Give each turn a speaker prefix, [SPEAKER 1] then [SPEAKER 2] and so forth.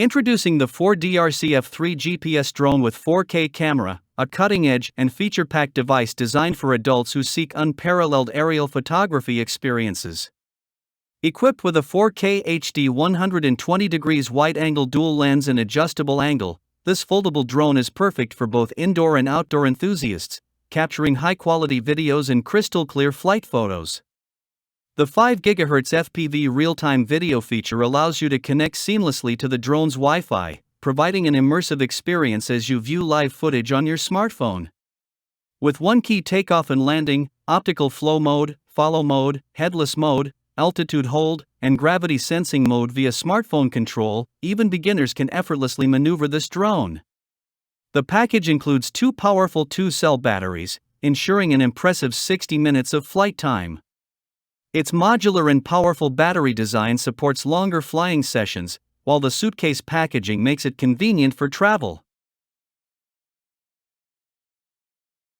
[SPEAKER 1] Introducing the 4DRCF3 GPS drone with 4K camera, a cutting-edge and feature-packed device designed for adults who seek unparalleled aerial photography experiences. Equipped with a 4K HD 120 degrees wide-angle dual lens and adjustable angle, this foldable drone is perfect for both indoor and outdoor enthusiasts, capturing high-quality videos and crystal-clear flight photos. The 5 GHz FPV real-time video feature allows you to connect seamlessly to the drone's Wi-Fi, providing an immersive experience as you view live footage on your smartphone. With one-key takeoff and landing, optical flow mode, follow mode, headless mode, altitude hold, and gravity sensing mode via smartphone control, even beginners can effortlessly maneuver this drone. The package includes 2 powerful 2-cell batteries, ensuring an impressive 60 minutes of flight time. Its modular and powerful battery design supports longer flying sessions, while the suitcase packaging makes it convenient for travel.